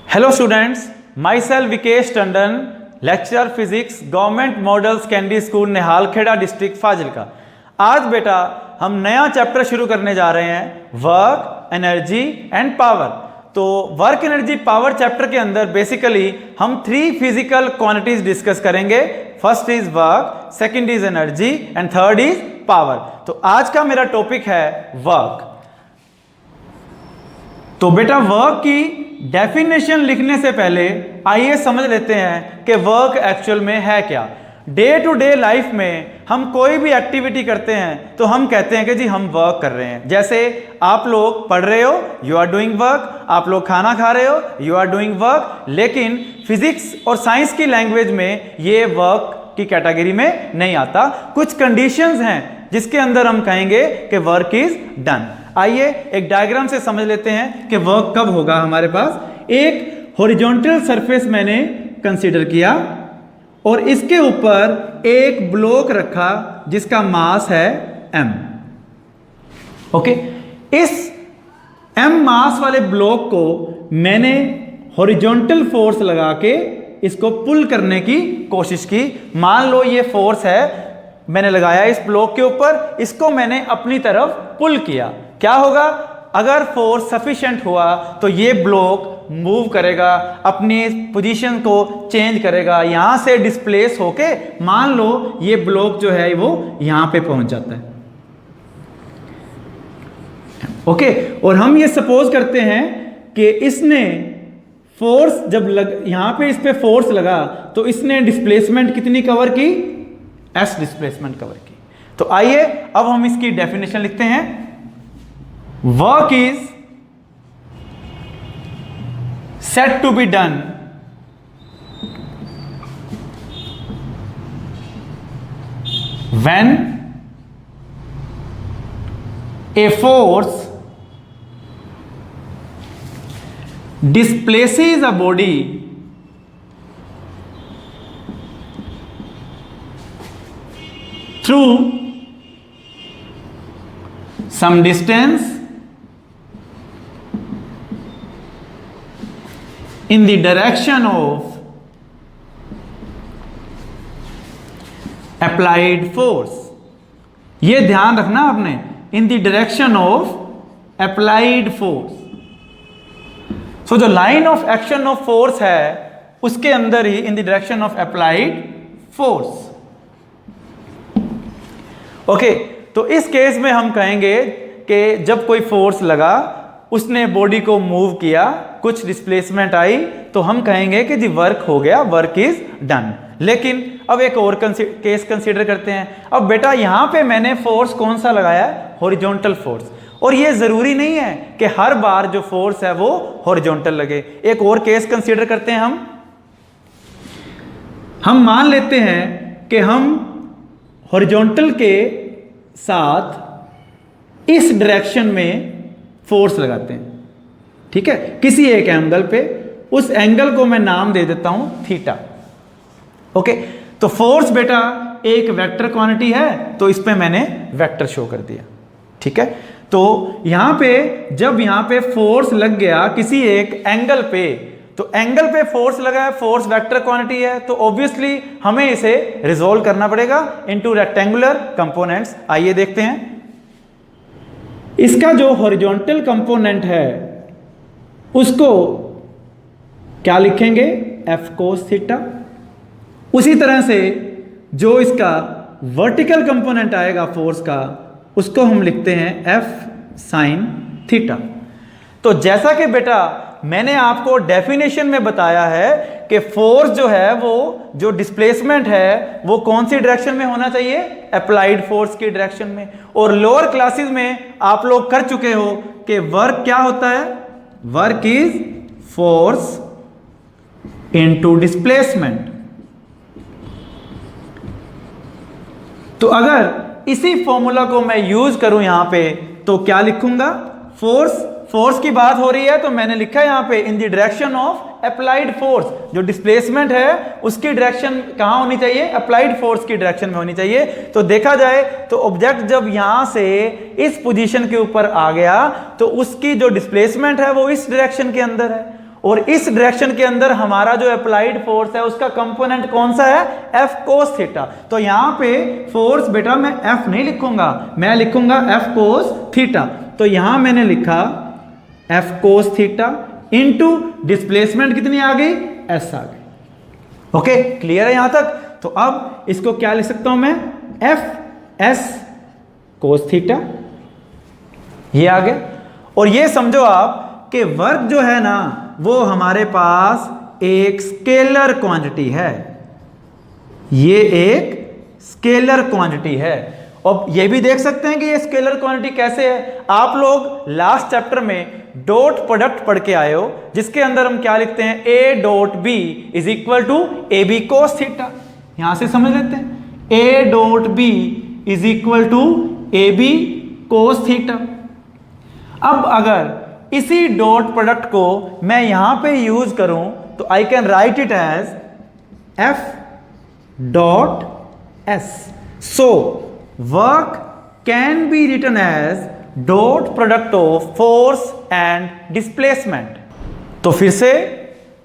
Hello students, myself Vikesh Tandon, lecturer physics, government models कैंडी school Nihal Khera district Fazilka. आज बेटा हम नया चैप्टर शुरू करने जा रहे हैं, वर्क, एनर्जी एंड पावर। तो वर्क, एनर्जी, पावर चैप्टर के अंदर बेसिकली हम 3 फिजिकल क्वांटिटीज डिस्कस करेंगे। First is work, second is energy and third is power. तो आज का मेरा टॉपिक है वर्क। तो बेटा वर्क की डेफिनेशन लिखने से पहले आइए समझ लेते हैं कि वर्क एक्चुअल में है क्या। डे टू डे लाइफ में हम कोई भी एक्टिविटी करते हैं तो हम कहते हैं कि जी हम वर्क कर रहे हैं। जैसे आप लोग पढ़ रहे हो, यू आर डूइंग वर्क। आप लोग खाना खा रहे हो, यू आर डूइंग वर्क। लेकिन फिजिक्स और साइंस की लैंग्वेज में ये वर्क की कैटेगरी में नहीं आता। कुछ कंडीशंस हैं जिसके अंदर हम कहेंगे कि वर्क इज डन। आइए एक डायग्राम से समझ लेते हैं कि वर्क कब होगा हमारे पास। एक हॉरिजॉन्टल सरफेस मैंने कंसीडर किया और इसके ऊपर एक ब्लॉक रखा जिसका मास है m। ओके, इस m मास वाले ब्लॉक को मैंने हॉरिजॉन्टल फोर्स लगा के इसको पुल करने की कोशिश की। मान लो ये फोर्स है, मैंने लगाया इस ब्लॉक के ऊपर, इसको मैंने अपनी तरफ पुल किया। क्या होगा? अगर फोर्स सफिशिएंट हुआ तो ये ब्लॉक मूव करेगा, अपनी पोजीशन को चेंज करेगा, यहां से डिस्प्लेस होके मान लो ये ब्लॉक जो है वो यहां पे पहुंच जाता है। ओके, और हम ये सपोज करते हैं कि इसने फोर्स जब यहां पे इस पे फोर्स लगा तो इसने डिस्प्लेसमेंट कितनी कवर की? S डिस्प्लेसमेंट कवर की। तो आइए अब हम इसकी डेफिनेशन लिखते हैं। Work is said to be done when a force displaces a body through some distance in the direction of applied force। ये ध्यान रखना आपने, in the direction of applied force। So जो line of action of force है उसके अंदर ही in the direction of applied force। Okay, तो इस केस में हम कहेंगे कि जब कोई फोर्स लगा, उसने बॉडी को मूव किया, कुछ डिस्प्लेसमेंट आई, तो हम कहेंगे कि जी वर्क हो गया, वर्क इज डन। लेकिन अब एक और केस कंसीडर करते हैं। अब बेटा यहां पे मैंने फोर्स कौन सा लगाया है? Horizontal force. और ये जरूरी नहीं है कि हर बार जो फोर्स है वो हॉरिजॉन्टल लगे। एक और केस कंसीडर करते हैं हम मान लेते हैं कि हम हॉरिजॉन्टल के साथ इस डायरेक्शन में फोर्स लगाते हैं, ठीक है, किसी एक एंगल पे। उस एंगल को मैं नाम दे देता हूं थीटा। ओके, तो फोर्स बेटा एक वेक्टर क्वांटिटी है, तो इस पे मैंने वेक्टर शो कर दिया, ठीक है। तो यहां पे जब यहां पे फोर्स लग गया किसी एक एंगल पे, तो एंगल पे फोर्स लगा है, फोर्स वेक्टर क्वांटिटी है, तो ऑब्वियसली हमें इसे रिजोल्व करना पड़ेगा इनटू रेक्टेंगुलर कंपोनेंट्स। आइए देखते हैं। इसका जो हॉरिजॉन्टल कंपोनेंट है उसको क्या लिखेंगे? F cos theta. उसी तरह से जो इसका वर्टिकल कंपोनेंट आएगा फोर्स का, उसको हम लिखते हैं F sin थीटा। तो जैसा कि बेटा मैंने आपको डेफिनेशन में बताया है कि फोर्स जो है वो जो डिस्प्लेसमेंट है वो कौन सी डायरेक्शन में होना चाहिए? अप्लाइड फोर्स की डायरेक्शन में। और लोअर क्लासेस में आप लोग कर चुके हो कि वर्क क्या होता है? Work is force into displacement. तो अगर इसी फॉर्मूला को मैं यूज करूं यहां पे तो क्या लिखूंगा? फोर्स की बात हो रही है तो मैंने लिखा है यहां पे इन the direction of applied force. जो डिस्प्लेसमेंट है उसकी डायरेक्शन कहां होनी चाहिए? अप्लाइड फोर्स की डायरेक्शन में होनी चाहिए। तो देखा जाए तो ऑब्जेक्ट जब यहां से इस पोजीशन के ऊपर आ गया तो उसकी जो डिस्प्लेसमेंट है वो इस डायरेक्शन के अंदर है, और इस डायरेक्शन के अंदर हमारा जो अप्लाइड फोर्स है उसका कंपोनेंट कौन सा है, F cos थीटा। तो यहां पे फोर्स बेटा मैं F नहीं लिखूंगा, मैं लिखूंगा F cos थीटा। तो यहां मैंने लिखा F cos theta into displacement कितनी आ गई, S आ गई। ओके, क्लियर है यहां तक। तो अब इसको क्या लिख सकता हूं मैं, F S cos थीटा, ये आ गया। और ये समझो आप कि वर्क जो है ना वो हमारे पास एक स्केलर क्वांटिटी है, ये एक स्केलर क्वांटिटी है। और ये भी देख सकते हैं कि ये स्केलर क्वांटिटी कैसे है। आप लोग लास्ट चैप्टर में डॉट प्रोडक्ट पढ़ के आए हो, जिसके अंदर हम क्या लिखते हैं, A dot B is equal to AB cos theta. यहां से समझ लेते हैं, A dot B is equal to AB cos theta. अब अगर इसी डॉट प्रोडक्ट को मैं यहां पे यूज करूं तो I can write it as F dot S। So work can be written as dot product of force and displacement. तो फिर से,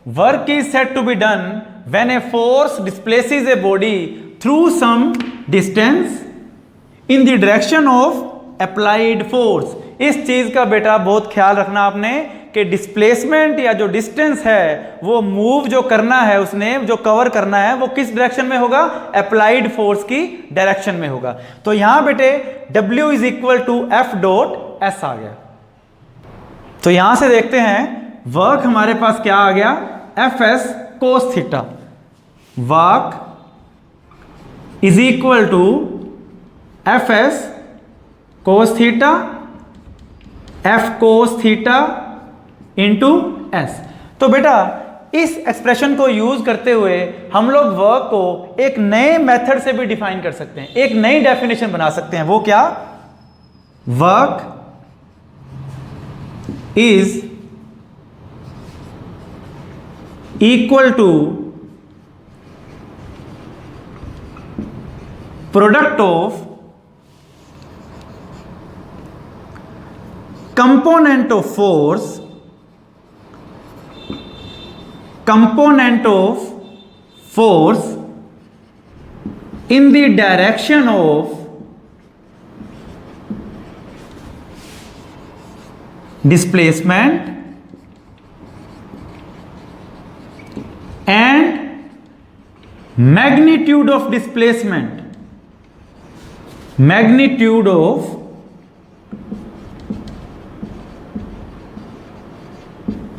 work is said to be done when a force displaces a body through some distance in the direction of applied force. इस चीज का बेटा बहुत ख्याल रखना आपने कि डिस्प्लेसमेंट या जो डिस्टेंस है वो मूव जो करना है, उसने जो कवर करना है वो किस डायरेक्शन में होगा, अप्लाइड फोर्स की डायरेक्शन में होगा। तो यहां बेटे W is equal to F dot S आ गया। तो यहां से देखते हैं वर्क हमारे पास क्या आ गया, FS cos theta. Work is equal to FS cos theta F cos theta into S। तो बेटा इस एक्सप्रेशन को यूज करते हुए हम लोग वर्क को एक नए मेथड से भी डिफाइन कर सकते हैं, एक नई डेफिनेशन बना सकते हैं। वो क्या, work is equal to product of component of force, component of force in the direction of displacement and magnitude of displacement, magnitude of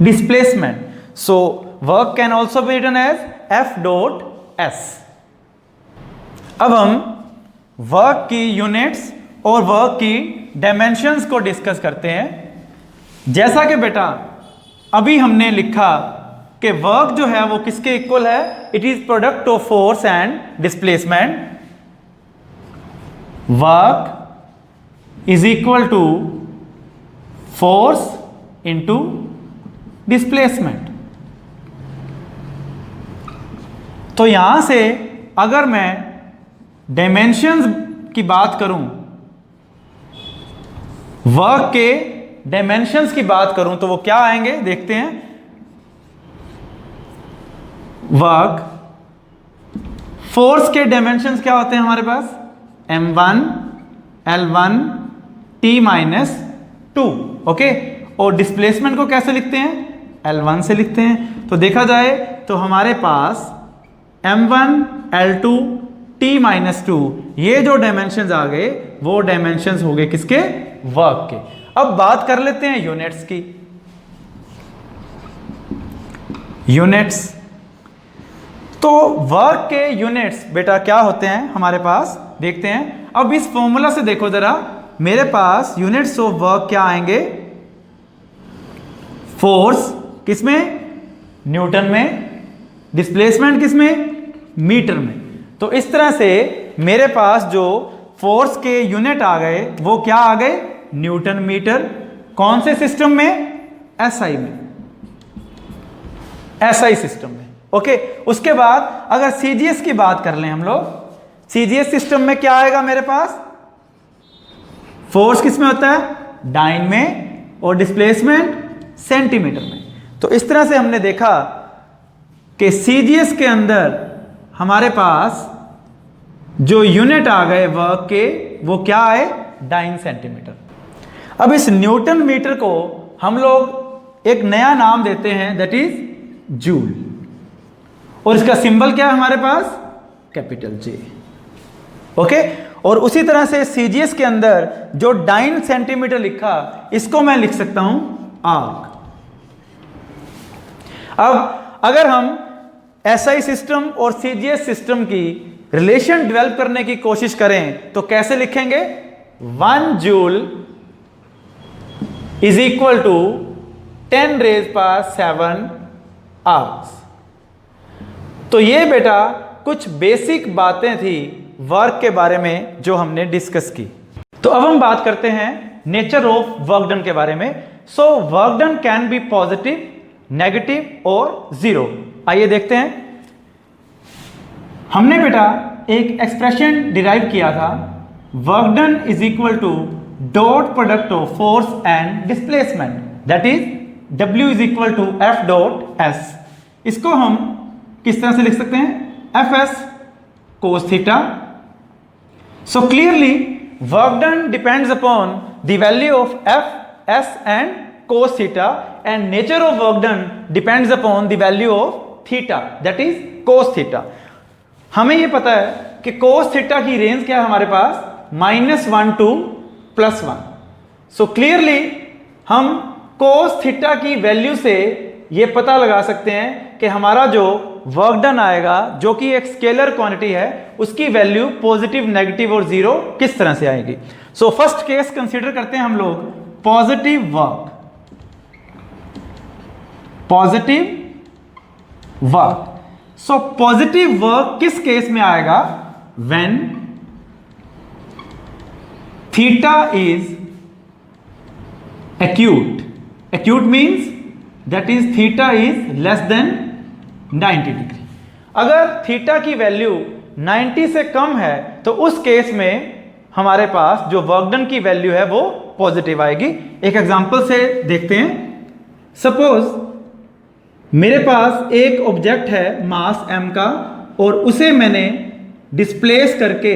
displacement. So work can also be written as F dot S। अब हम work की units और work की dimensions को discuss करते हैं। जैसा कि बेटा अभी हमने लिखा कि वर्क जो है वो किसके इक्वल है, it is product of force and displacement. Work is equal to force into displacement. तो यहां से अगर मैं डायमेंशंस की बात करूं, वर्क के डायमेंशंस की बात करूं तो वो क्या आएंगे, देखते हैं। वर्क फोर्स के डायमेंशंस क्या होते हैं हमारे पास, M1 L1 T minus 2। Okay, और डिस्प्लेसमेंट को कैसे लिखते हैं, L1 से लिखते हैं। तो देखा जाए तो हमारे पास M1 L2 T माइनस 2 ये जो डायमेंशंस आ गए वो डायमेंशंस हो गए किसके, वर्क के। अब बात कर लेते हैं यूनिट्स की। यूनिट्स, तो वर्क के यूनिट्स बेटा क्या होते हैं हमारे पास, देखते हैं। अब इस फॉर्मूला से देखो जरा, मेरे पास यूनिट्स ऑफ वर्क क्या आएंगे, फोर्स किसमें, न्यूटन में, डिस्प्लेसमेंट किसमें, मीटर में। तो इस तरह से मेरे पास जो फोर्स के यूनिट आ गए वो क्या आ गए, न्यूटन मीटर। कौन से सिस्टम में, एसआई में, एसआई सिस्टम में। ओके, उसके बाद अगर सीजीएस की बात कर लें हम लोग, सीजीएस सिस्टम में क्या आएगा मेरे पास, फोर्स किसमें होता है, डाइन में, और डिस्प्लेसमेंट सेंटीमीटर में। तो इस तरह से हमने देखा कि सीजीएस के अंदर हमारे पास जो यूनिट आ गए वर्क के वो क्या आए, डाइन सेंटीमीटर। अब इस न्यूटन मीटर को हम लोग एक नया नाम देते हैं, दैट इज जूल, और इसका सिंबल क्या है हमारे पास, कैपिटल जे। ओके, और उसी तरह से सीजीएस के अंदर जो डाइन सेंटीमीटर लिखा, इसको मैं लिख सकता हूं आर्क। अब अगर हम एसआई सिस्टम और सीजीएस सिस्टम की रिलेशन डेवलप करने की कोशिश करें तो कैसे लिखेंगे, 1 joule is equal to 10⁻⁷ hours. तो ये बेटा कुछ बेसिक बातें थी वर्क के बारे में जो हमने डिस्कस की। तो अब हम बात करते हैं नेचर ऑफ वर्क डन के बारे में। So work done can be positive, negative और जीरो। आइए देखते हैं। हमने बेटा एक एक्सप्रेशन डिराइव किया था, work done is equal to dot product of force and displacement, that is W is equal to F dot S। इसको हम किस तरह से लिख सकते हैं, Fs cos theta. So clearly work done depends upon the value of F, S and cos theta, and nature of work done depends upon the value of theta, that is cos theta. हमें यह पता है कि cos theta की range क्या है हमारे पास, -1 to +1। So clearly हम cos थीटा की वैल्यू से ये पता लगा सकते हैं कि हमारा जो वर्क डन आएगा, जो कि एक स्केलर क्वांटिटी है, उसकी वैल्यू पॉजिटिव, नेगेटिव और जीरो किस तरह से आएगी। सो फर्स्ट केस कंसीडर करते हैं हम लोग positive work. Positive work, so positive work किस केस में आएगा, when theta is acute. Acute means that is theta is less than 90 degree. अगर थीटा की वैल्यू 90 से कम है तो उस केस में हमारे पास जो वर्क डन की वैल्यू है वो पॉजिटिव आएगी। एक एग्जांपल से देखते हैं। सपोज मेरे पास एक ऑब्जेक्ट है मास m का, और उसे मैंने डिस्प्लेस करके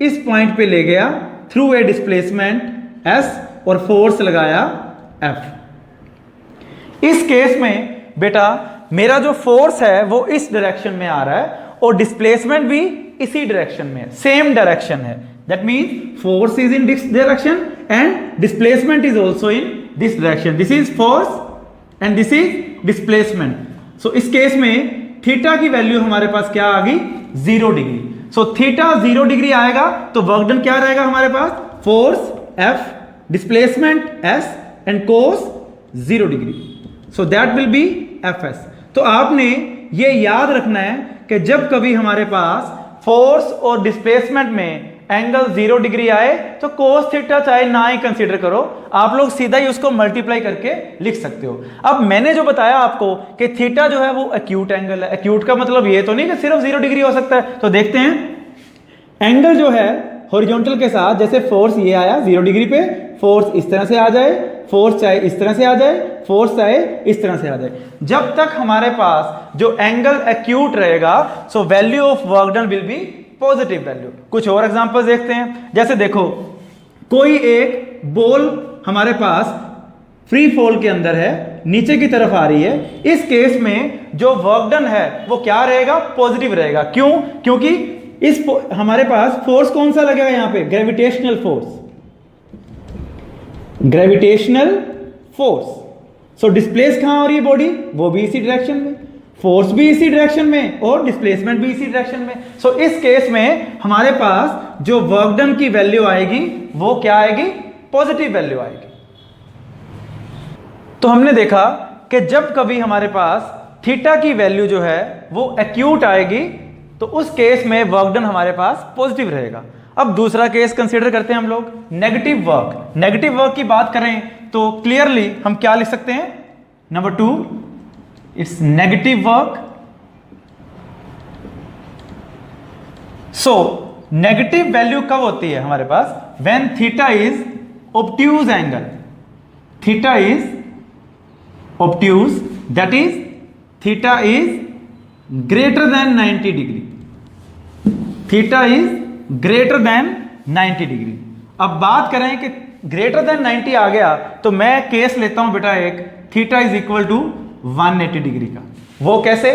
इस पॉइंट पे ले गया थ्रू ए डिस्प्लेसमेंट s और फोर्स लगाया F। इस केस में बेटा मेरा जो फोर्स है वो इस डायरेक्शन में आ रहा है और डिस्प्लेसमेंट भी इसी डायरेक्शन में, सेम डायरेक्शन है। That means force is in this direction and displacement is also in this direction. This is force and this is displacement. So इस केस में थीटा की वैल्यू हमारे पास क्या आ गई, 0 डिग्री। सो थीटा 0 डिग्री आएगा तो वर्क डन क्या रहेगा हमारे पास, force F, displacement S and cos 0 degree. So that will be Fs। तो आपने ये याद रखना है कि जब कभी हमारे पास फोर्स और डिस्प्लेसमेंट में एंगल 0 डिग्री आए तो कोस थीटा चाहे ना ही कंसीडर करो, आप लोग सीधा ही उसको मल्टीप्लाई करके लिख सकते हो। अब मैंने जो बताया आपको कि थीटा जो है वो एक्यूट एंगल है। एक्यूट का मतलब ये तो नहीं कि सिर्फ 0 डिग्री हो सकता है। तो देखते हैं एंगल जो है हॉरिजॉन्टल के साथ, जैसे फोर्स ये आया 0 डिग्री पे, फोर्स इस तरह से आ जाए, फोर्स चाहे इस तरह से आ जाए, फोर्स चाहे इस तरह से आ जाए, जब तक हमारे पास जो एंगल एक्यूट रहेगा so value of work done will be positive value. कुछ और एग्जांपल्स देखते हैं। जैसे देखो कोई एक बॉल हमारे पास फ्री फॉल के अंदर है, नीचे की तरफ आ रही है। इस केस में जो वर्क डन है वो क्या रहेगा, पॉजिटिव रहेगा। क्यों, क्योंकि इस हमारे पास फोर्स कौन सा लगेगा यहां पे, gravitational force. Gravitational force. So displace कहां हो रही है बॉडी, वो भी इसी डायरेक्शन में, फोर्स भी इसी डायरेक्शन में और डिस्प्लेसमेंट भी इसी डायरेक्शन में। सो इस केस में हमारे पास जो वर्क डन की वैल्यू आएगी वो क्या आएगी, पॉजिटिव वैल्यू आएगी। तो हमने देखा कि जब कभी हमारे पास थीटा की वैल्यू जो है वो एक्यूट आएगी तो उस केस में वर्क डन हमारे पास पॉजिटिव रहेगा। अब दूसरा केस कंसीडर करते हैं हम लोग, नेगेटिव वर्क। नेगेटिव वर्क की बात करें तो क्लियरली हम क्या लिख सकते हैं, number 2 it's negative work. So negative value कब होती है हमारे पास, when theta is obtuse angle. Theta is obtuse that is theta is greater than 90 degree, theta is greater than 90 degree. अब बात करें कि ग्रेटर देन 90 आ गया तो मैं केस लेता हूं बेटा एक theta is equal to 180 degree का। वो कैसे?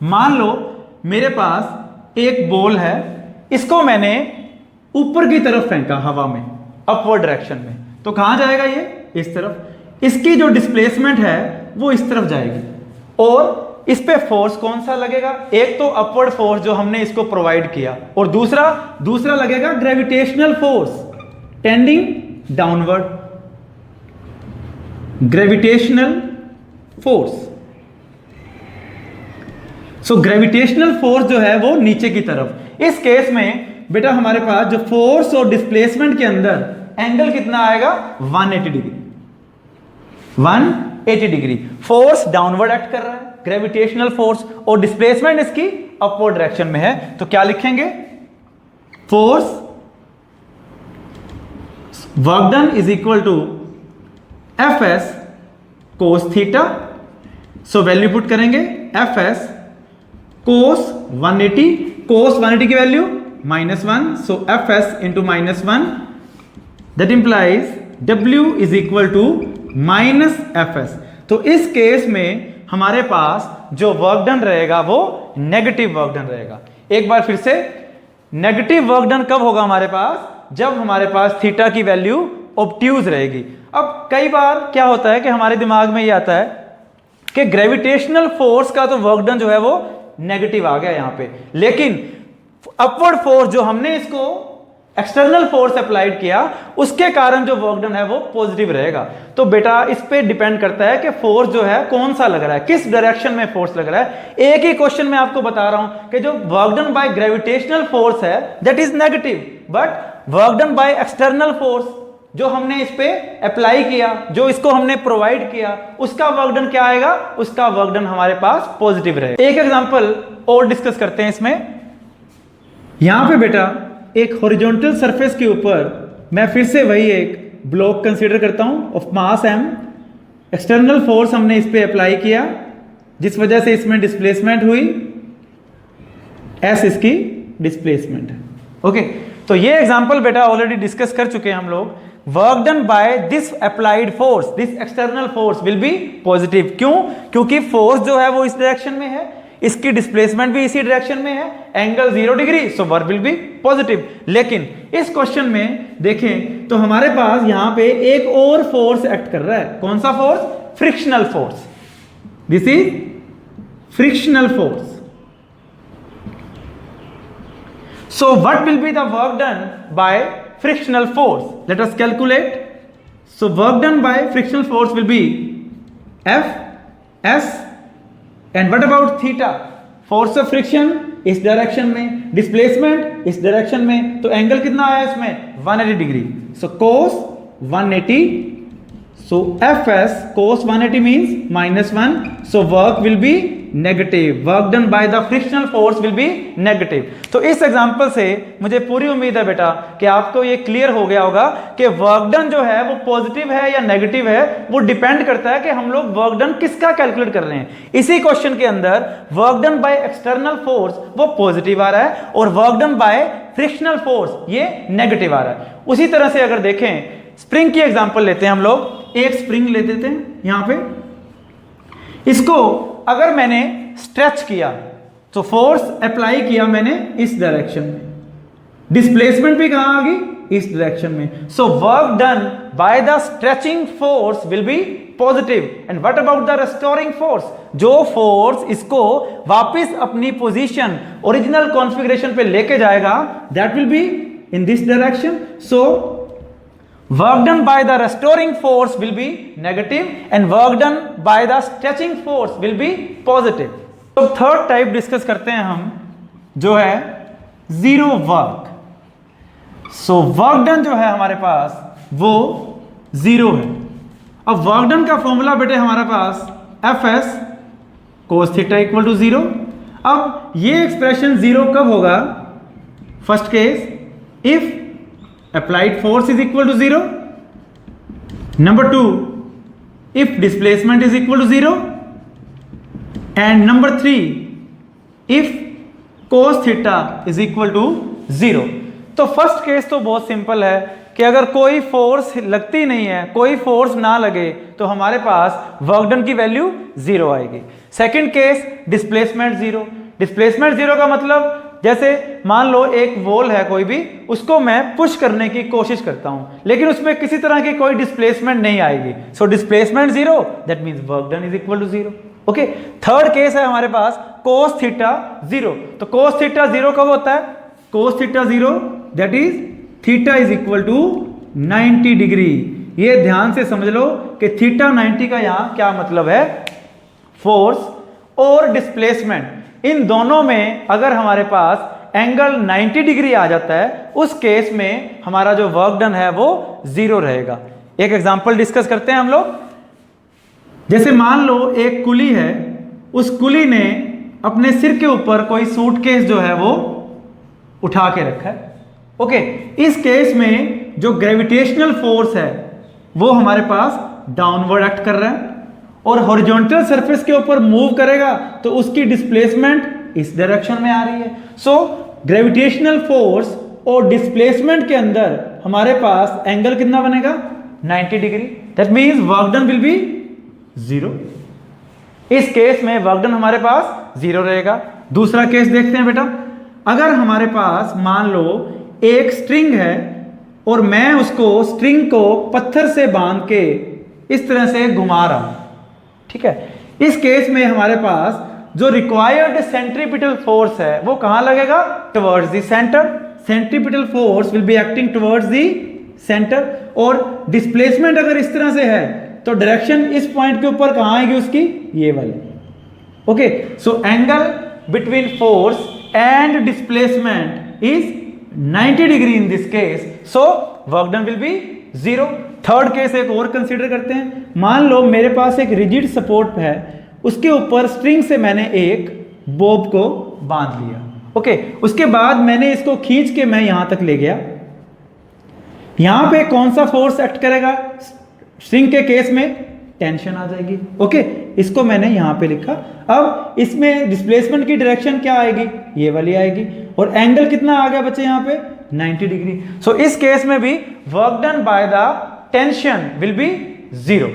मान लो मेरे पास एक बॉल है, इसको मैंने ऊपर की तरफ फेंका हवा में, अपवर्ड डायरेक्शन में, तो कहां जाएगा ये? इस तरफ। इसकी जो डिस्प्लेसमेंट है वो इस तरफ जाएगी, और इस पे फोर्स कौन सा लगेगा? एक तो अपवर्ड फोर्स जो हमने इसको प्रोवाइड किया, और दूसरा लगेगा gravitational force tending downward, gravitational force. So gravitational force जो है वो नीचे की तरफ। इस केस में बेटा हमारे पास जो फोर्स और डिस्प्लेसमेंट के अंदर एंगल कितना आएगा? 180 degree, 180 degree. Force downward act कर रहा है, ग्रेविटेशनल फोर्स, और डिस्प्लेसमेंट इसकी अपवर्ड डायरेक्शन में है, तो क्या लिखेंगे? Force work done is equal to F S cos theta. So value put करेंगे एफ एस कोस 180, कोस 180 की value -1, so F S into -1, that implies W is equal to minus F S. तो इस case में हमारे पास जो work done रहेगा वो negative work done रहेगा। एक बार फिर से, नेगेटिव वर्क डन कब होगा हमारे पास? जब हमारे पास थीटा की वैल्यू ऑब्ट्यूज रहेगी। अब कई बार क्या होता है कि हमारे दिमाग में ये आता है कि ग्रेविटेशनल फोर्स का तो वर्क डन जो है वो नेगेटिव आ गया यहां पे, लेकिन अपवर्ड फोर्स जो हमने इसको एक्सटर्नल फोर्स अप्लाइड किया उसके कारण जो वर्क डन है वो पॉजिटिव रहेगा। तो बेटा इस पे डिपेंड करता है कि फोर्स जो है कौन सा लग रहा है, किस डायरेक्शन में फोर्स लग रहा है। एक ही क्वेश्चन में आपको बता रहा हूं कि जो work done by gravitational force है that is negative, but work done by external force जो हमने इस पे अप्लाई किया, जो इसको हमने प्रोवाइड किया, उसका वर्क डन क्या आएगा? उसका वर्क डन हमारे पास पॉजिटिव रहेगा। एक एग्जांपल और डिस्कस करते हैं इसमें। यहां पे बेटा एक हॉरिजॉन्टल सरफेस के ऊपर मैं फिर से वही एक ब्लॉक कंसीडर करता हूं of mass m। External force हमने इस पे अप्लाई किया जिस वजह से इसमें डिस्प्लेसमेंट हुई, s इसकी डिस्प्लेसमेंट है। ओके, तो ये एग्जांपल बेटा ऑलरेडी डिस्कस कर चुके हैं हम लोग। Work done by this applied force, this external force will be positive. क्यों? क्योंकि फोर्स जो है वो इस डायरेक्शन में है, इसकी डिस्प्लेसमेंट भी इसी डायरेक्शन में है, angle 0 degree, so work will be positive. लेकिन इस क्वेश्चन में देखें तो हमारे पास यहां पे एक और फोर्स एक्ट कर रहा है। कौन सा force? Frictional force. This is frictional force. So what will be the work done by frictional force? Let us calculate. So work done by frictional force will be F S, and what about theta? Force of friction इस direction में, displacement इस direction में, तो angle कितना आया इसमें? 180 degree. So cos 180, so Fs cos 180 means -1, so work will be negative. Work done by the frictional force will be negative. तो इस एग्जांपल से मुझे पूरी उम्मीद है बेटा कि आपको ये क्लियर हो गया होगा कि वर्क डन जो है वो पॉजिटिव है या नेगेटिव है, वो डिपेंड करता है कि हम लोग वर्क डन किसका कैलकुलेट कर रहे हैं। इसी क्वेश्चन के अंदर work done by external force वो पॉजिटिव आ रहा है और work done bye frictional force ये नेगेटिव आ रहा है। उसी तरह से अगर देखें, स्प्रिंग की एग्जांपल लेते हैं हम लोग। एक स्प्रिंग ले देते हैं यहां पे, इसको अगर मैंने स्ट्रेच किया तो फोर्स अप्लाई किया मैंने इस डायरेक्शन में, डिस्प्लेसमेंट भी कहां आ गई? इस डायरेक्शन में। So work done by the stretching force will be positive. And what about the restoring force? जो फोर्स इसको वापस अपनी पोजीशन ओरिजिनल कॉन्फ़िगरेशन पे लेके जाएगा, that will be in this direction. So work done by the restoring force will be negative and work done by the stretching force will be positive. तो third type discuss करते हैं हम, जो है zero work. So work done जो है हमारे पास वो जीरो है। अब वर्क डन का फॉर्मूला बेटे हमारे पास Fs cos theta equal to 0। अब ये एक्सप्रेशन जीरो कब होगा? First case, if applied force is equal to 0. Number 2, if displacement is equal to 0. And number 3, if cos theta is equal to 0। तो first case तो बहुत simple है कि अगर कोई फोर्स लगती नहीं है, कोई फोर्स ना लगे, तो हमारे पास वर्क डन की वैल्यू 0 आएगी। Second case, displacement 0। डिस्प्लेसमेंट 0 का मतलब जैसे मान लो एक वॉल है कोई भी, उसको मैं पुश करने की कोशिश करता हूं, लेकिन उसमें किसी तरह की कोई डिस्प्लेसमेंट नहीं आएगी। So displacement 0, that means work done is equal to 0। Okay, third case है हमारे पास cos थीटा 0। तो cos थीटा 0 कब होता है? cos theta 0 that is theta is equal to 90 degree. ये ध्यान से समझ लो कि थीटा 90 का यहां क्या मतलब है, फोर्स और डिस्प्लेसमेंट इन दोनों में अगर हमारे पास एंगल 90 डिग्री आ जाता है, उस केस में हमारा जो वर्क डन है वो 0 रहेगा। एक एग्जांपल डिस्कस करते हैं हम लोग। जैसे मान लो एक कुली है, उस कुली ने अपने सिर के ऊपर कोई सूटकेस जो है वो उठा के रखा है। ओके, इस केस में जो ग्रेविटेशनल फोर्स है वो हमारे पास डाउनवर्ड एक्ट कर रहा है, और हॉरिजॉन्टल सरफेस के ऊपर मूव करेगा तो उसकी डिस्प्लेसमेंट इस डायरेक्शन में आ रही है। सो ग्रेविटेशनल फोर्स और डिस्प्लेसमेंट के अंदर हमारे पास एंगल कितना बनेगा? 90 degree. That means work done will be 0। इस केस में वर्क डन हमारे पास 0 रहेगा। दूसरा केस देखते हैं बेटा। अगर हमारे पास मान लो एक स्ट्रिंग है और मैं उसको स्ट्रिंग को पत्थर से बांध के इस तरह से घुमा रहा हूं, ठीक है, इस केस में हमारे पास जो रिक्वायर्ड सेंट्रीपिटल फोर्स है वो कहां लगेगा? Towards the centre. Centripetal force will be acting towards the centre. और डिस्प्लेसमेंट अगर इस तरह से है तो डायरेक्शन इस पॉइंट के ऊपर कहां आएगी उसकी? ये वाली। Okay, so angle between force and displacement is 90 degree in this case, so work done will be 0। Third case एक और कंसीडर करते हैं। मान लो मेरे पास एक रिजिड सपोर्ट है, उसके ऊपर स्ट्रिंग से मैंने एक बॉब को बांध लिया। ओके, उसके बाद मैंने इसको खींच के मैं यहां तक ले गया। यहां पे कौन सा फोर्स एक्ट करेगा? स्ट्रिंग के केस में टेंशन आ जाएगी। ओके, इसको मैंने यहां पे लिखा। अब इसमें डिस्प्लेसमेंट की डायरेक्शन क्या आएगी? ये वाली आएगी। और एंगल कितना आ गया बच्चे यहां पे? 90 डिग्री। सो इस केस में भी work done by the tension will be 0।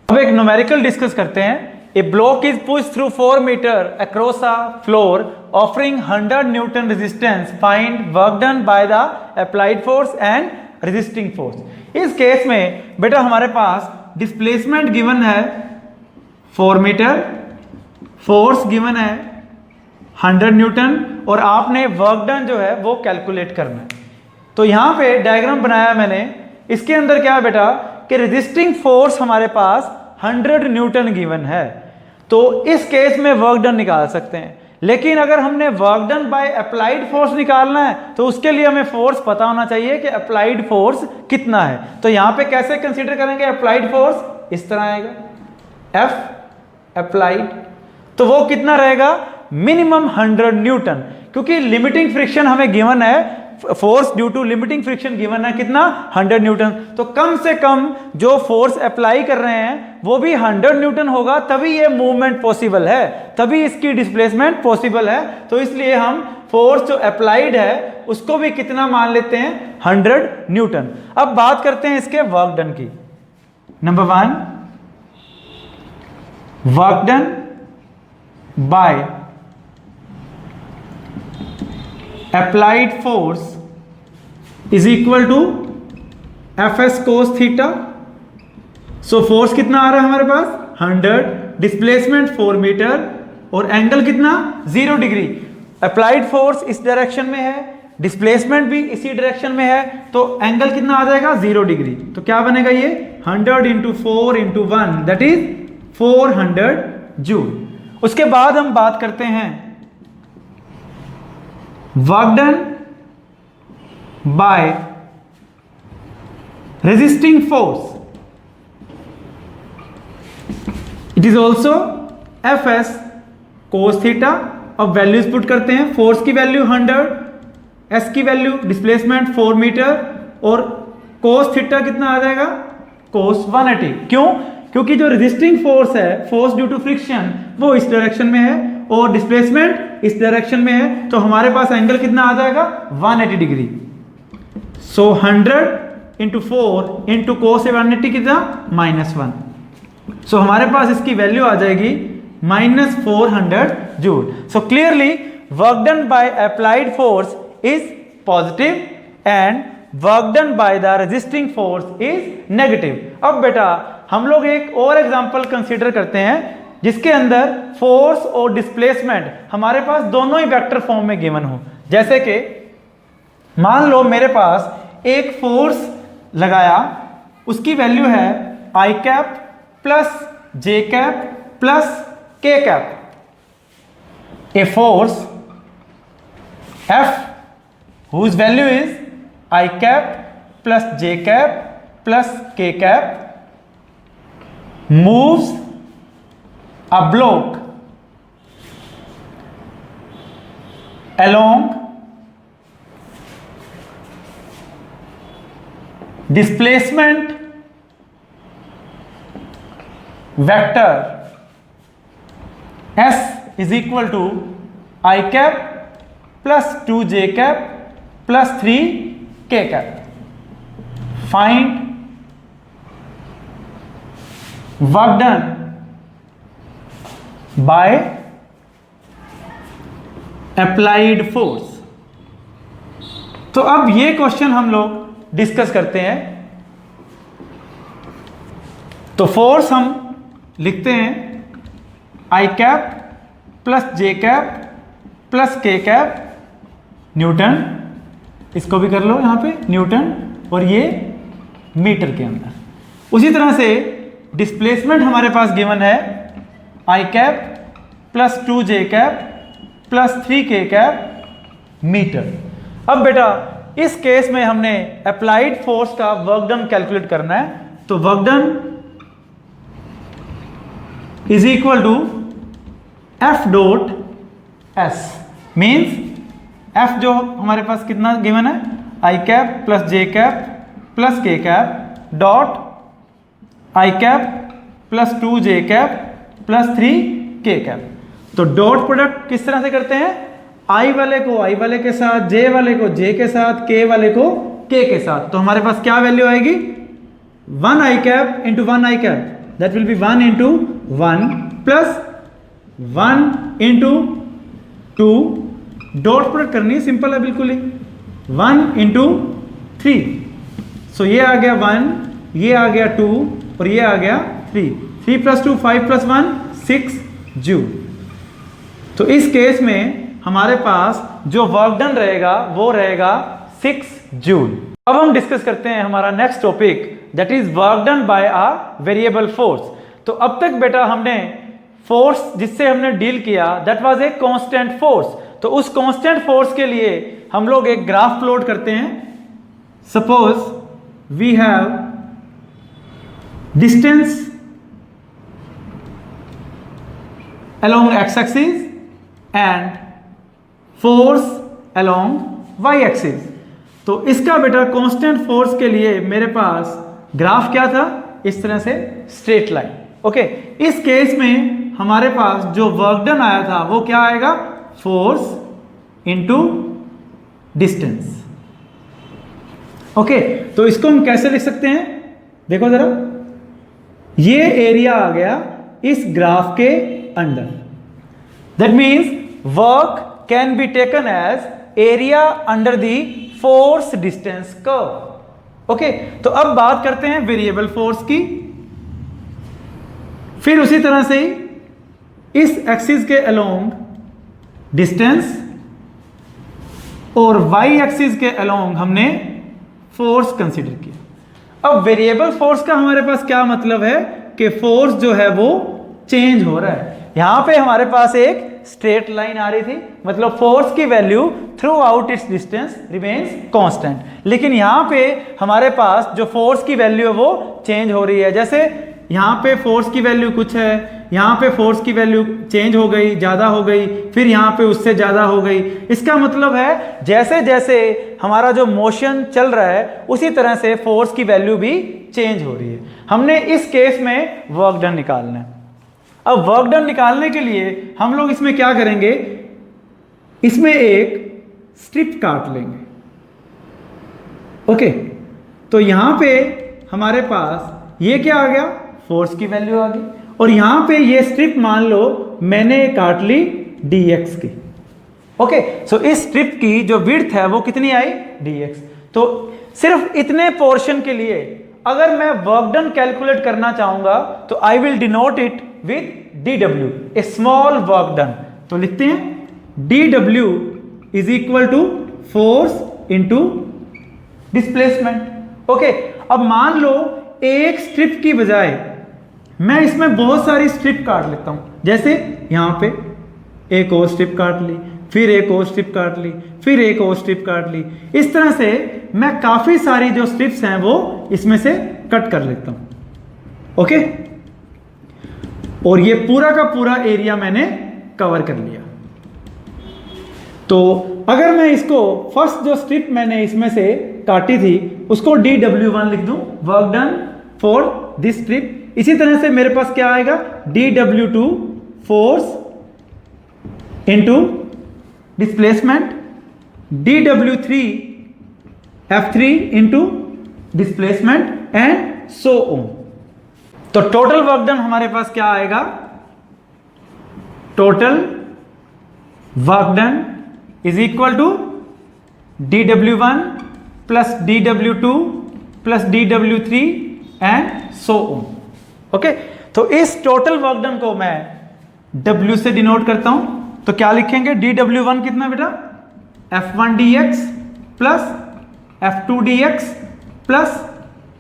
अब एक न्यूमेरिकल डिस्कस करते हैं। A block is push through 4 metre across a floor offering 100 newton resistance. Find work done by the applied force and resisting force. इस case में बेटा हमारे पास displacement given है 4 metre, force given है 100 न्यूटन, और आपने वर्क डन जो है वो कैलकुलेट करना है। तो यहां पे डायग्राम बनाया मैंने। इसके अंदर क्या है बेटा कि रेजिस्टिंग फोर्स हमारे पास 100 न्यूटन गिवन है, तो इस केस में वर्क डन निकाल सकते हैं। लेकिन अगर हमने work done by applied force निकालना है तो उसके लिए हमें फोर्स पता होना चाहिए कि अप्लाइड फोर्स कितना है। तो यहां पे कैसे कंसीडर करेंगे अप्लाइड फोर्स? इस तरह आएगा एफ अप्लाइड, तो वो कितना रहेगा? मिनिमम 100 न्यूटन, क्योंकि लिमिटिंग फ्रिक्शन हमें गिवन है, force due to limiting friction given है कितना? 100 न्यूटन। तो कम से कम जो फोर्स अप्लाई कर रहे हैं वो भी 100 न्यूटन होगा, तभी ये मूवमेंट पॉसिबल है, तभी इसकी डिस्प्लेसमेंट पॉसिबल है। तो इसलिए हम फोर्स जो अप्लाइड है उसको भी कितना मान लेते हैं? 100 न्यूटन। अब बात करते हैं इसके वर्क डन की। Number 1, work done by applied force is equal to Fs cos theta. So force कितना आ रहा है हमारे पास? 100, डिस्प्लेसमेंट 4 मीटर, और एंगल कितना? 0 डिग्री। अप्लाइड फोर्स इस डायरेक्शन में है, डिस्प्लेसमेंट भी इसी डायरेक्शन में है, तो एंगल कितना आ जाएगा? 0 डिग्री। तो क्या बनेगा ये? 100 into 4 into 1 that is 400 joule. उसके बाद हम बात करते हैं work done bye resisting force. It is also Fs cos theta. अब वैल्यूज पुट करते हैं। फोर्स की वैल्यू 100, S की वैल्यू डिस्प्लेसमेंट 4 मीटर, और cos थीटा कितना आ जाएगा? cos 180। क्यों? क्योंकि जो रेजिस्टिंग फोर्स है, फोर्स ड्यू टू फ्रिक्शन, वो इस डायरेक्शन में है और डिस्प्लेसमेंट इस डायरेक्शन में है, तो हमारे पास एंगल कितना आ जाएगा 180 डिग्री। सो 100 इंटू 4 इंटू cos 180 कितना -1। सो हमारे पास इसकी वैल्यू आ जाएगी -400 joule. So clearly work done by applied force is positive and work done by the resisting force is negative. अब बेटा हम लोग एक और एग्जांपल कंसीडर करते हैं जिसके अंदर फोर्स और डिस्प्लेसमेंट हमारे पास दोनों ही वेक्टर फॉर्म में गिवन हो। जैसे कि मान लो मेरे पास एक फोर्स लगाया, उसकी वैल्यू है I cap plus J cap plus K cap. A force F whose value is I cap plus J cap plus K cap moves a block along displacement vector S is equal to I cap plus 2J cap plus 3K cap. Find work done by applied force. तो अब ये question हम लोग discuss करते हैं। तो force हम लिखते हैं आई cap plus J cap plus K cap Newton, इसको भी कर लो यहाँ पे न्यूटन, और ये मीटर के अंदर। उसी तरह से डिस्प्लेसमेंट हमारे पास गिवन है I cap plus 2J cap plus 3K cap metre. अब बेटा इस केस में हमने अप्लाइड फोर्स का वर्क डन कैलकुलेट करना है, तो work done is equal to F dot S means F जो हमारे पास कितना गिवन है I cap plus J cap plus K cap dot I cap plus 2J cap plus 3K cap. तो dot product किस तरह से करते हैं, आई वाले को आई वाले के साथ, जे वाले को जे के साथ, के वाले को के के साथ। तो हमारे पास क्या वैल्यू आएगी 1 I cap into 1 I cap, that will be 1 into 1 plus 1 into 2, dot product करनी है, सिंपल है बिल्कुल ही, 1 इंटू 3। सो ये आ गया 1, ये आ गया 2 और ये आ गया 3। 3 प्लस 2 5 प्लस 1 6 जूल। तो इस केस में हमारे पास जो वर्क डन रहेगा वो रहेगा 6 जूल। अब हम डिस्कस करते हैं हमारा next topic, that is work done bye a variable force. तो अब तक बेटा हमने फोर्स जिससे हमने डील किया that was a constant force. तो उस कांस्टेंट फोर्स के लिए हम लोग एक ग्राफ प्लॉट करते हैं। Suppose we have distance along x axis and force along y axis। तो इसका बेटा कांस्टेंट फोर्स के लिए मेरे पास ग्राफ क्या था, इस तरह से स्ट्रेट लाइन। ओके, इस केस में हमारे पास जो वर्क डन आया था वो क्या आएगा, फोर्स इनटू डिस्टेंस। ओके, तो इसको हम कैसे लिख सकते हैं, देखो जरा, ये एरिया आ गया इस ग्राफ के अंदर। That means work can be taken as area under the force distance curve. Okay, तो अब बात करते हैं वेरिएबल फोर्स की। फिर उसी तरह से ही इस एक्सिस के अलोंग डिस्टेंस और वाई एक्सिस के अलोंग हमने फोर्स कंसीडर किया। अब वेरिएबल फोर्स का हमारे पास क्या मतलब है कि फोर्स जो है वो चेंज हो रहा है। यहां पे हमारे पास एक स्ट्रेट लाइन आ रही थी, मतलब फोर्स की value through out it's distance remains constant. लेकिन यहां पे हमारे पास जो फोर्स की वैल्यू है वो चेंज हो रही है। जैसे यहां पे फोर्स की वैल्यू कुछ है, यहाँ पे फोर्स की वैल्यू चेंज हो गई, ज़्यादा हो गई, फिर यहाँ पे उससे ज़्यादा हो गई। इसका मतलब है जैसे जैसे हमारा जो मोशन चल रहा है उसी तरह से फोर्स की वैल्यू भी चेंज हो रही है। हमने इस केस में वर्क डन निकालना है। अब वर्क डन निकालने के लिए हम लोग इसमें क्या करेंगे, इसमें एक स्ट्रिप काट लेंगे। ओके, तो यहां पे हमारे पास ये क्या आ गया, फोर्स की वैल्यू आ गई, और यहां पे ये स्ट्रिप मान लो मैंने काट ली dx की। ओके, सो इस स्ट्रिप की जो विड्थ है वो कितनी आई, dx। तो सिर्फ इतने पोर्शन के लिए अगर मैं वर्क डन कैलकुलेट करना चाहूंगा तो I will denote it with dw, a small work done. तो लिखते हैं dw is equal to force into displacement. Okay, अब मान लो एक स्ट्रिप की बजाय मैं इसमें बहुत सारी स्ट्रिप काट लेता हूं, जैसे यहां पे एक और स्ट्रिप काट ली, फिर एक और स्ट्रिप काट ली, फिर एक और स्ट्रिप काट ली। इस तरह से मैं काफी सारी जो स्ट्रिप्स हैं वो इसमें से कट कर लेता हूं। ओके, और ये पूरा का पूरा एरिया मैंने कवर कर लिया। तो अगर मैं इसको फर्स्ट जो स्ट्रिप मैंने इसमें से काटी थी उसको dw1 लिख दूं, work done for this strip. इसी तरह से मेरे पास क्या आएगा, dw2 force into displacement, dw3 f3 into displacement and so on. तो टोटल वर्क डन हमारे पास क्या आएगा, total work done is equal to dw1 plus dw2 plus dw3 and so on. Okay, तो इस टोटल वर्क डन को मैं w से डिनोट करता हूं, तो क्या लिखेंगे, dw1 कितना बेटा, f1 dx plus f2 dx plus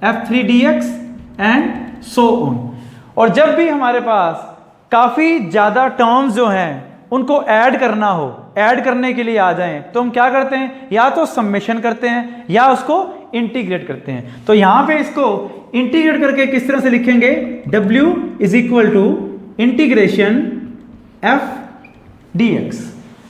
f3 dx and so on. और जब भी हमारे पास काफी ज्यादा टर्म्स जो हैं उनको ऐड करना हो, ऐड करने के लिए आ जाएं, तो हम क्या करते हैं, या तो समेशन करते हैं या उसको इंटीग्रेट करते हैं। तो यहां पे इसको इंटीग्रेट करके किस तरह से लिखेंगे, w is equal to integration f dx।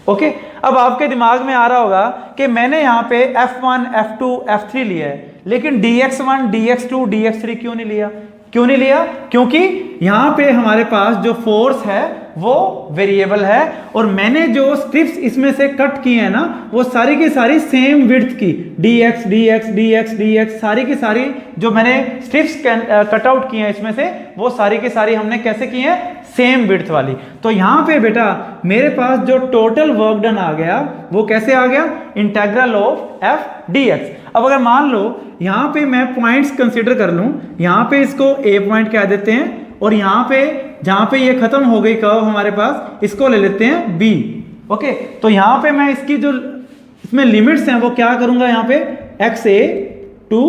Okay, अब आपके दिमाग में आ रहा होगा कि मैंने यहां पे f1 f2 f3 लिया है, लेकिन dx1 dx2 dx3 क्यों नहीं लिया, क्यों नहीं लिया, क्योंकि यहां पे हमारे पास जो फोर्स है वो वेरिएबल है, और मैंने जो स्ट्रिप्स इसमें से कट की है ना वो सारी की सारी सेम विड्थ की, dx dx dx dx सारी की सारी जो मैंने स्ट्रिप्स कट आउट की हैं इसमें से वो सारी की सारी हमने कैसे की हैं, सेम विड्थ वाली। तो यहां पे बेटा मेरे पास जो टोटल वर्क डन आ गया वो कैसे आ गया, इंटीग्रल ऑफ f dx। अब अगर मान लो यहां पे मैं पॉइंट्स कंसीडर कर लूं, यहां पे इसको a पॉइंट कह देते हैं, और यहां पे जहां पे ये खत्म हो गई कर्व हमारे पास इसको ले लेते हैं b। ओके, तो यहां पे मैं इसकी जो इसमें लिमिट्स हैं वो क्या करूंगा, यहां पे xa टू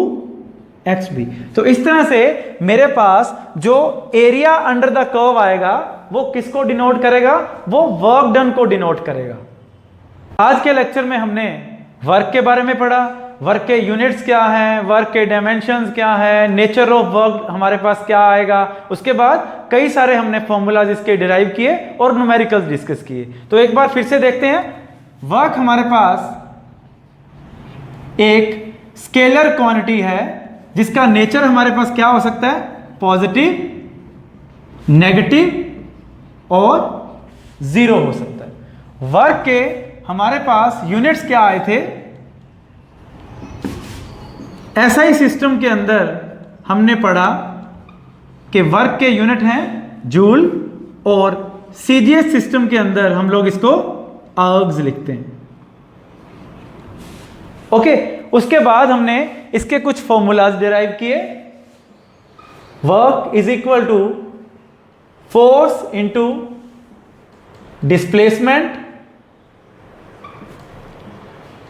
xb। तो इस तरह से मेरे पास जो एरिया अंडर द कर्व आएगा वो किसको डिनोट करेगा, वो वर्क डन को डिनोट करेगा। आज के लेक्चर में हमने वर्क के बारे में पढ़ा, वर्क के यूनिट्स क्या हैं, वर्क के डायमेंशंस क्या है, नेचर ऑफ वर्क हमारे पास क्या आएगा, उसके बाद कई सारे हमने फॉर्मूलाज इसके डिराइव किए और न्यूमेरिकल्स डिस्कस किए। तो एक बार फिर से देखते हैं, वर्क हमारे पास एक स्केलर क्वांटिटी है जिसका नेचर हमारे पास क्या हो सकता है, पॉजिटिव, नेगेटिव और जीरो हो सकता है। वर्क के हमारे पास यूनिट्स क्या आए थे, एसआई सिस्टम के अंदर हमने पढ़ा कि वर्क के यूनिट हैं जूल, और सीजीएस सिस्टम के अंदर हम लोग इसको अर्ग्स लिखते हैं। ओके, उसके बाद हमने इसके कुछ फॉर्मूलाज डिराइव किए, work is equal to force into displacement,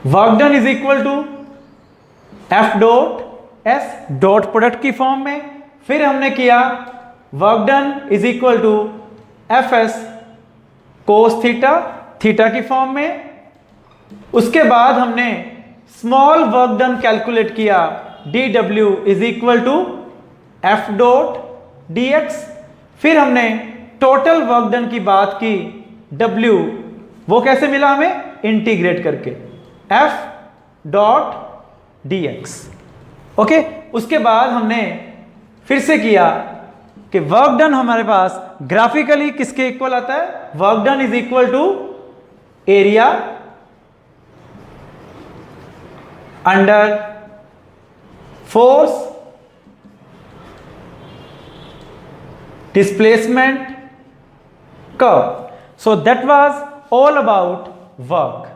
work done is equal to F dot S dot product की फॉर्म में। फिर हमने किया work done is equal to FS cos theta, theta की फॉर्म में। उसके बाद हमने स्मॉल वर्क डन कैलकुलेट किया, dW is equal to F dot dx। फिर हमने टोटल वर्क डन की बात की, W वो कैसे मिला हमें, इंटीग्रेट करके F डॉट dx। ओके, उसके बाद हमने फिर से किया कि वर्क डन हमारे पास ग्राफिकली किसके इक्वल आता है, work done is equal to area under force displacement curve. So that was all about work.